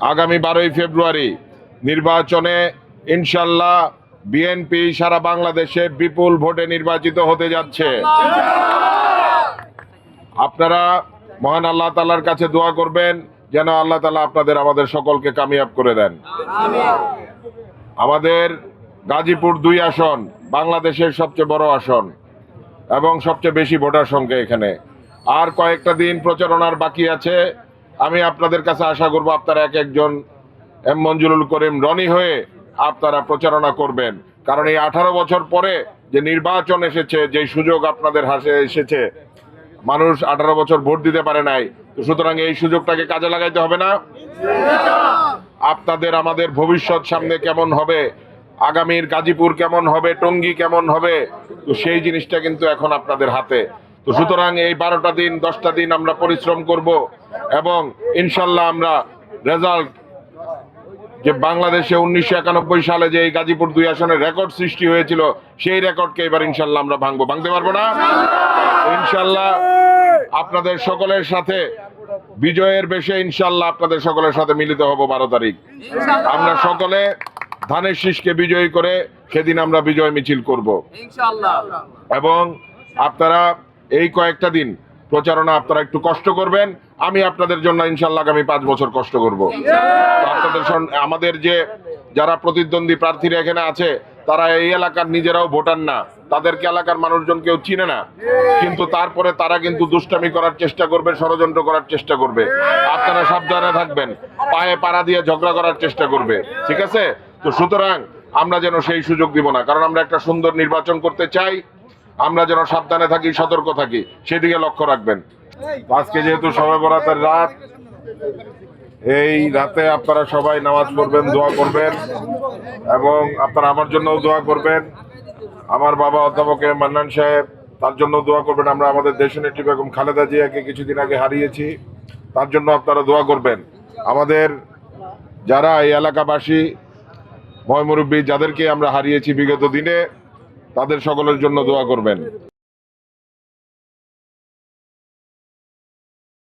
আগামী 12ই ফেব্রুয়ারি নির্বাচনে ইনশাল্লাহ বিএনপি সারা বাংলাদেশে বিপুল ভোটে নির্বাচিত হতে যাচ্ছে। আপনারা মহান আল্লাহ তাআলার কাছে দোয়া করবেন যেন আল্লাহ তাআলা আমাদের সকলকে কামিয়াব করে দেন। আমাদের গাজীপুর 2 আসন বাংলাদেশের সবচেয়ে বড় আসন এবং সবচেয়ে বেশি ভোটার সংখ্যা এখানে। আর কয়েকটা দিন প্রচারণার বাকি আছে। আমি আপনাদের কাছে আশা করব আপনারা এক একজন এম মঞ্জুরুল করিম রনি হয়ে আপনারা প্রচারণা করবেন, কারণ এই 18 বছর পরে যে নির্বাচন এসেছে, যে সুযোগ আপনাদের হাতে এসেছে, মানুষ 18 বছর ভোট দিতে পারে নাই, তো সুতরাং এই সুযোগটাকে কাজে লাগাইতে হবে না? আপনাদের আমাদের ভবিষ্যৎ সামনে কেমন হবে, আগামীর গাজীপুর কেমন হবে, টঙ্গী কেমন হবে, তো সেই জিনিসটা কিন্তু এখন আপনাদের হাতে। তো সুতরাং এই 12টা দিন 10টা দিন আমরা পরিশ্রম করব এবং ইনশাল্লাহ আমরা রেজাল্ট, যে বাংলাদেশে 1991 সালে যে এই গাজীপুর 2 আসনের রেকর্ড সৃষ্টি হয়েছিল, সেই রেকর্ডকে এবার ইনশাল্লাহ আমরা ভাঙতে পারবো না? ইনশাল্লাহ আপনাদের সকলের সাথে বিজয়ের বেশে ইনশাল্লাহ আপনাদের সকলের সাথে মিলিত হব 12 তারিখ। আমরা সকলে ধানের শীষকে বিজয়ী করে সেদিন আমরা বিজয় মিছিল করব এবং আপনারা এই কয়েকটা দিন প্রচারণা আপনারা একটু কষ্ট করবেন। আমি আপনাদের জন্য ইনশাল্লাহ আগামী 5 বছর কষ্ট করব। আপনাদের আমাদের যে যারা প্রতিদ্বন্দ্বী প্রার্থীরা এখানে আছে, তারা এই এলাকার নিজেরাও ভোটার না, তাদেরকে এলাকার মানুষজন কেউ চিনে না, কিন্তু তারপরে তারা কিন্তু দুষ্টামি করার চেষ্টা করবে, ষড়যন্ত্র করার চেষ্টা করবে। আপনারা সাবধানে থাকবেন, পায়ে পাড়া দিয়ে ঝগড়া করার চেষ্টা করবে, ঠিক আছে? তো সুতরাং আমরা যেন সেই সুযোগ দিব না, কারণ আমরা একটা সুন্দর নির্বাচন করতে চাই। আমরা যেন সাবধানে থাকি, সতর্ক থাকি, সেদিকে লক্ষ্য রাখবেন। আজকে যেহেতু শবে বরাতের রাত, এই রাতে আপনারা সবাই নামাজ পড়বেন, দোয়া করবেন এবং আপনারা আমার জন্য দোয়া করবেন। আমার বাবা অধ্যাপক মান্নান সাহেব, তার জন্য দোয়া করবেন। আমরা আমাদের দেশনেত্রী বেগম খালেদা জিয়াকে কিছুদিন আগে হারিয়েছি, তার জন্য আপনারা দোয়া করবেন। আমাদের যারা এই এলাকাবাসী ময় মুরব্বী যাদেরকে আমরা হারিয়েছি বিগত দিনে, তাদের সকলের জন্য দোয়া করবেন।